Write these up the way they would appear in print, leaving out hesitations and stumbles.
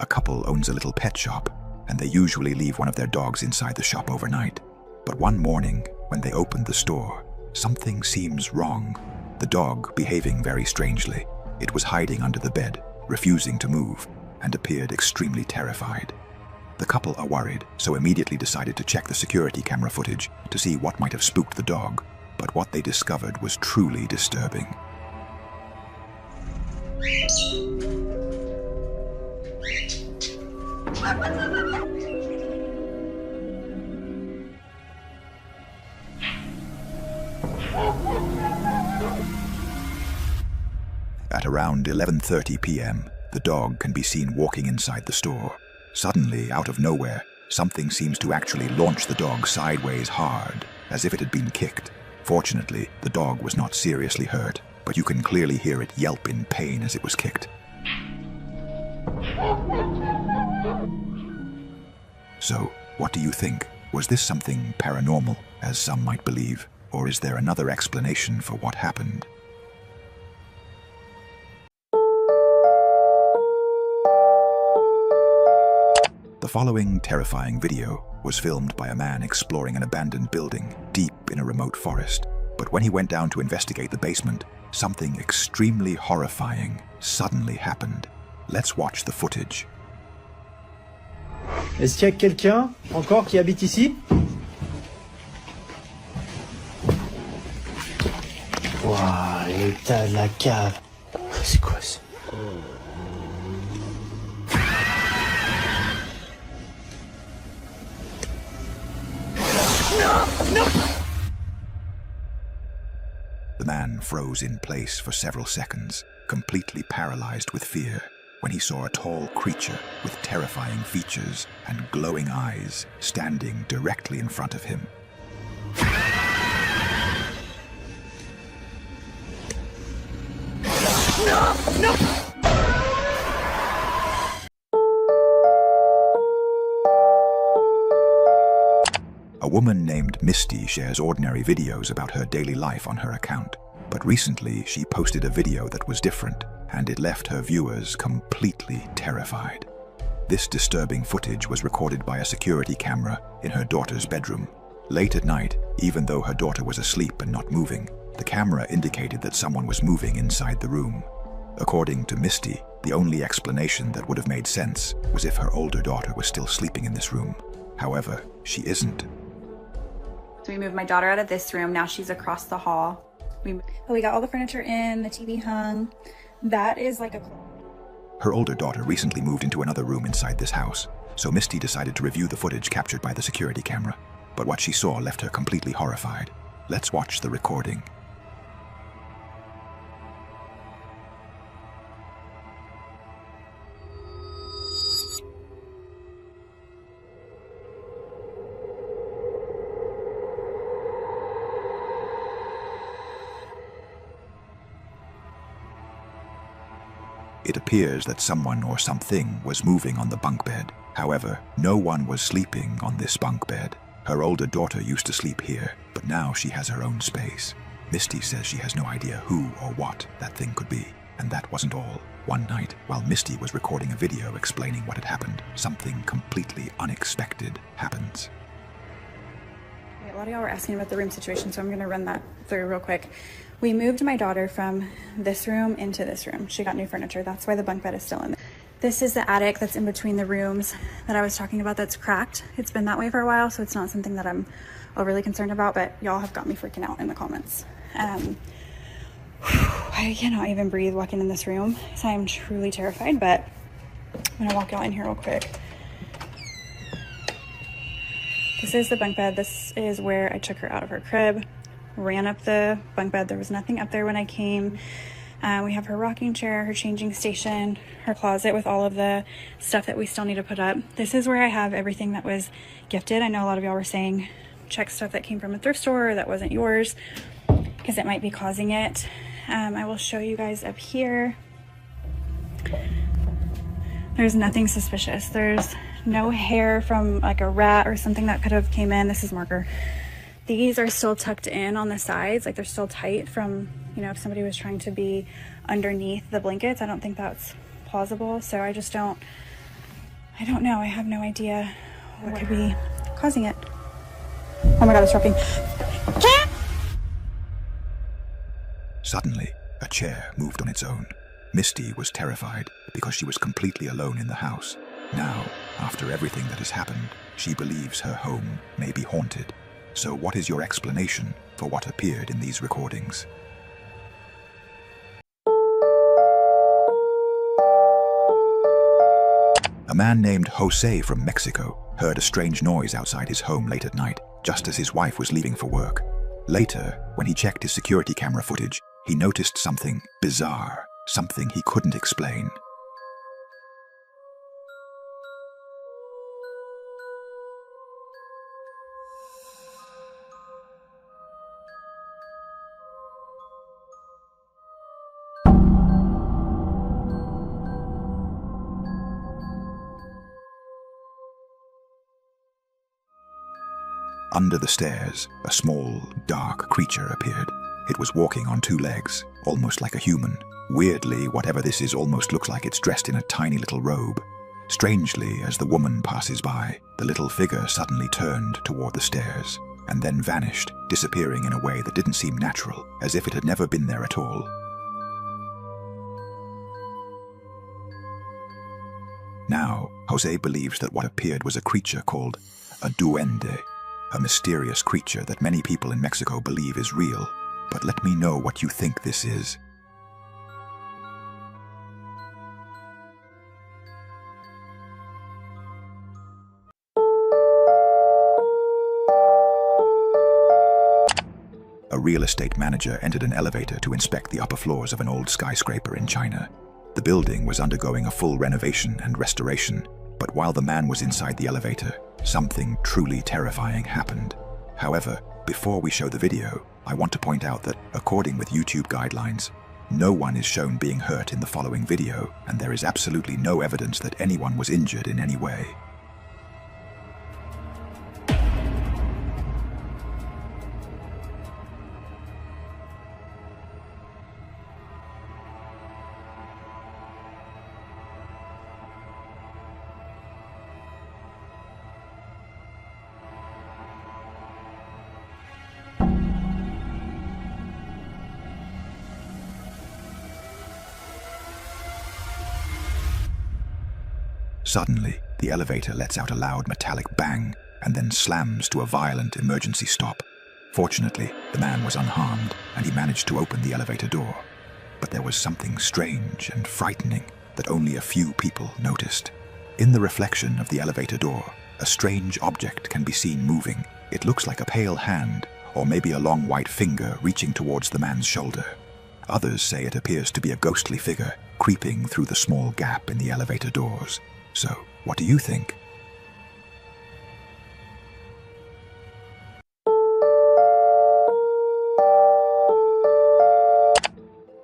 A couple owns a little pet shop, and they usually leave one of their dogs inside the shop overnight. But one morning, when they opened the store, something seems wrong. The dog behaving very strangely. It was hiding under the bed, refusing to move, and appeared extremely terrified. The couple are worried, so immediately decided to check the security camera footage to see what might have spooked the dog, but what they discovered was truly disturbing. At around 11:30 p.m., the dog can be seen walking inside the store. Suddenly, out of nowhere, something seems to actually launch the dog sideways hard, as if it had been kicked. Fortunately, the dog was not seriously hurt, but you can clearly hear it yelp in pain as it was kicked. So, what do you think? Was this something paranormal, as some might believe, or is there another explanation for what happened? The following terrifying video was filmed by a man exploring an abandoned building deep in a remote forest. But when he went down to investigate the basement, something extremely horrifying suddenly happened. Let's watch the footage. Est-ce qu'il y a quelqu'un encore qui habite ici? Waouh, l'état de la cave. C'est quoi ça? No! The man froze in place for several seconds, completely paralyzed with fear, when he saw a tall creature with terrifying features and glowing eyes standing directly in front of him. No! A woman named Misty shares ordinary videos about her daily life on her account, but recently she posted a video that was different, and it left her viewers completely terrified. This disturbing footage was recorded by a security camera in her daughter's bedroom. Late at night, even though her daughter was asleep and not moving, the camera indicated that someone was moving inside the room. According to Misty, the only explanation that would have made sense was if her older daughter was still sleeping in this room. However, she isn't. So we moved my daughter out of this room. Now she's across the hall. We got all the furniture in, the TV hung. That is like a closet. Her older daughter recently moved into another room inside this house, so Misty decided to review the footage captured by the security camera. But what she saw left her completely horrified. Let's watch the recording. It appears that someone or something was moving on the bunk bed. However, no one was sleeping on this bunk bed. Her older daughter used to sleep here, but now she has her own space. Misty says she has no idea who or what that thing could be. And that wasn't all. One night, while Misty was recording a video explaining what had happened, something completely unexpected happens. A lot of y'all were asking about the room situation, so I'm going to run that through real quick. We moved my daughter from this room into this room. She got new furniture. That's why the bunk bed is still in there. This is the attic that's in between the rooms that I was talking about that's cracked. It's been that way for a while, so it's not something that I'm overly concerned about, but y'all have got me freaking out in the comments. I cannot even breathe walking in this room, so I'm truly terrified, but I'm going to walk y'all in here real quick. This is the bunk bed. This is where I took her out of her crib, ran up the bunk bed. There was nothing up there when I came. We have her rocking chair, her changing station, her closet with all of the stuff that we still need to put up. This is where I have everything that was gifted. I know a lot of y'all were saying check stuff that came from a thrift store or that wasn't yours because it might be causing it. I will show you guys up here. There's nothing suspicious. There's no hair from like a rat or something that could have came in. This is marker. These are still tucked in on the sides, like they're still tight from, you know, if somebody was trying to be underneath the blankets. I don't think that's plausible. So I just don't I don't know. I have no idea what could be causing it. Oh my God, it's dropping. Suddenly, a chair moved on its own. Misty was terrified because she was completely alone in the house. Now, after everything that has happened, she believes her home may be haunted. So what is your explanation for what appeared in these recordings? A man named Jose from Mexico heard a strange noise outside his home late at night, just as his wife was leaving for work. Later, when he checked his security camera footage, he noticed something bizarre, something he couldn't explain. Under the stairs, a small, dark creature appeared. It was walking on two legs, almost like a human. Weirdly, whatever this is almost looks like it's dressed in a tiny little robe. Strangely, as the woman passes by, the little figure suddenly turned toward the stairs, and then vanished, disappearing in a way that didn't seem natural, as if it had never been there at all. Now, Jose believes that what appeared was a creature called a duende, a mysterious creature that many people in Mexico believe is real. But let me know what you think this is. A real estate manager entered an elevator to inspect the upper floors of an old skyscraper in China. The building was undergoing a full renovation and restoration, but while the man was inside the elevator, something truly terrifying happened. However, before we show the video, I want to point out that, according with YouTube guidelines, no one is shown being hurt in the following video, and there is absolutely no evidence that anyone was injured in any way. Suddenly, the elevator lets out a loud metallic bang and then slams to a violent emergency stop. Fortunately, the man was unharmed and he managed to open the elevator door. But there was something strange and frightening that only a few people noticed. In the reflection of the elevator door, a strange object can be seen moving. It looks like a pale hand, or maybe a long white finger reaching towards the man's shoulder. Others say it appears to be a ghostly figure creeping through the small gap in the elevator doors. So, what do you think?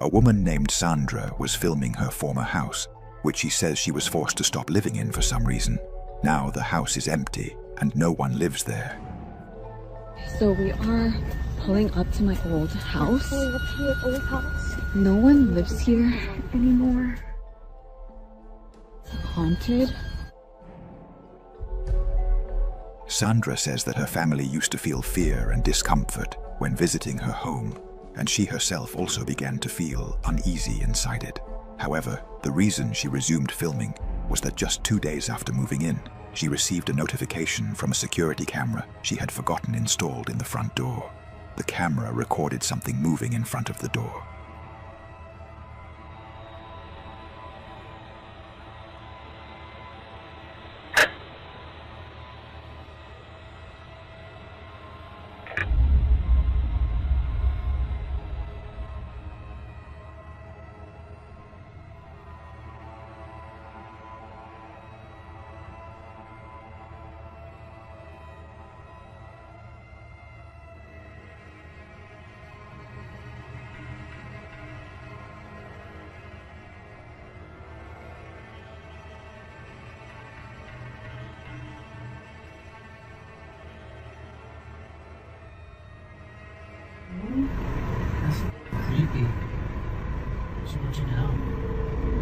A woman named Sandra was filming her former house, which she says she was forced to stop living in for some reason. Now the house is empty and no one lives there. So we are pulling up to my old house. Pulling up to your old house? No one lives here anymore. Haunted. Sandra says that her family used to feel fear and discomfort when visiting her home, and she herself also began to feel uneasy inside it. However, the reason she resumed filming was that just 2 days after moving in, she received a notification from a security camera she had forgotten installed in the front door. The camera recorded something moving in front of the door. That's creepy. Should we check it out?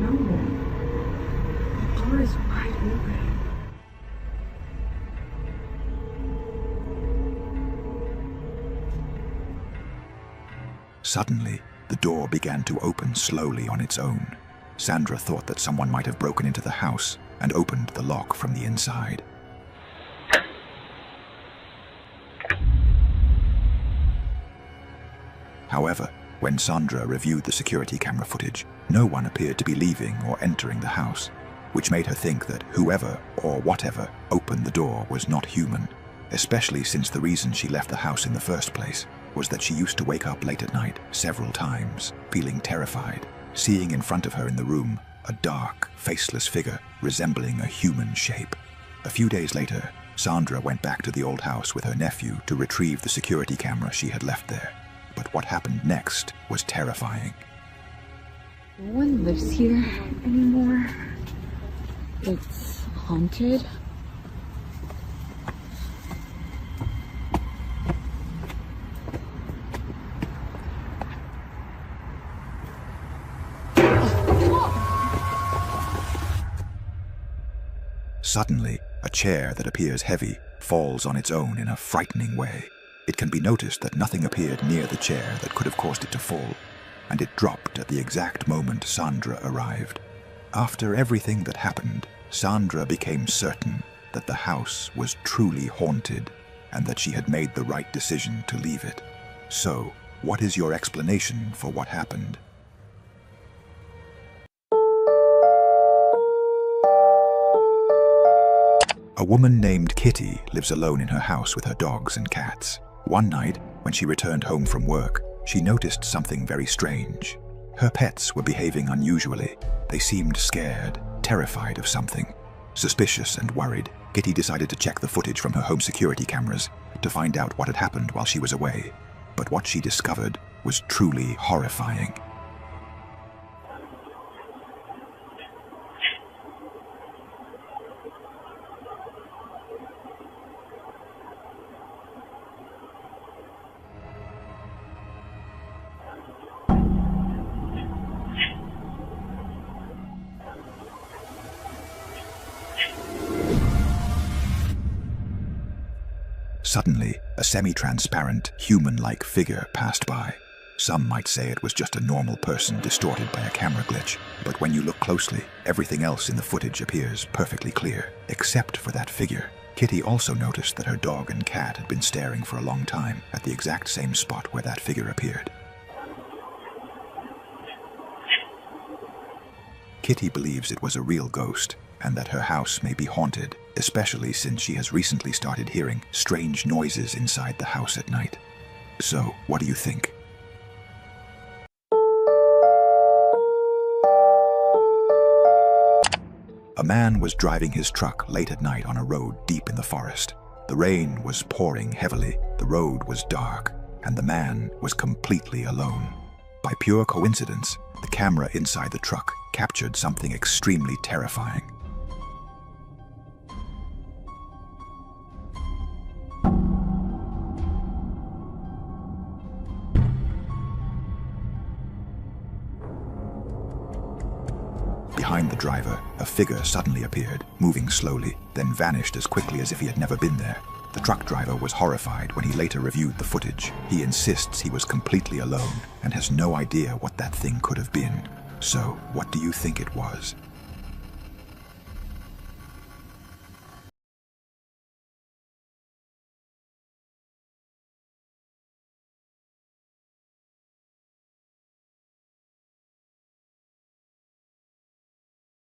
No. The door is wide open. Suddenly, the door began to open slowly on its own. Sandra thought that someone might have broken into the house and opened the lock from the inside. However, when Sandra reviewed the security camera footage, no one appeared to be leaving or entering the house, which made her think that whoever or whatever opened the door was not human, especially since the reason she left the house in the first place was that she used to wake up late at night several times, feeling terrified, seeing in front of her in the room a dark, faceless figure resembling a human shape. A few days later, Sandra went back to the old house with her nephew to retrieve the security camera she had left there. But what happened next was terrifying. No one lives here anymore. It's haunted. Suddenly, a chair that appears heavy falls on its own in a frightening way. It can be noticed that nothing appeared near the chair that could have caused it to fall, and it dropped at the exact moment Sandra arrived. After everything that happened, Sandra became certain that the house was truly haunted and that she had made the right decision to leave it. So, what is your explanation for what happened? A woman named Kitty lives alone in her house with her dogs and cats. One night, when she returned home from work, she noticed something very strange. Her pets were behaving unusually. They seemed scared, terrified of something. Suspicious and worried, Kitty decided to check the footage from her home security cameras to find out what had happened while she was away. But what she discovered was truly horrifying. Suddenly, a semi-transparent, human-like figure passed by. Some might say it was just a normal person distorted by a camera glitch, but when you look closely, everything else in the footage appears perfectly clear, except for that figure. Kitty also noticed that her dog and cat had been staring for a long time at the exact same spot where that figure appeared. Kitty believes it was a real ghost, and that her house may be haunted, especially since she has recently started hearing strange noises inside the house at night. So, what do you think? A man was driving his truck late at night on a road deep in the forest. The rain was pouring heavily, the road was dark, and the man was completely alone. By pure coincidence, the camera inside the truck captured something extremely terrifying. Behind the driver, a figure suddenly appeared, moving slowly, then vanished as quickly as if he had never been there. The truck driver was horrified when he later reviewed the footage. He insists he was completely alone and has no idea what that thing could have been. So, what do you think it was?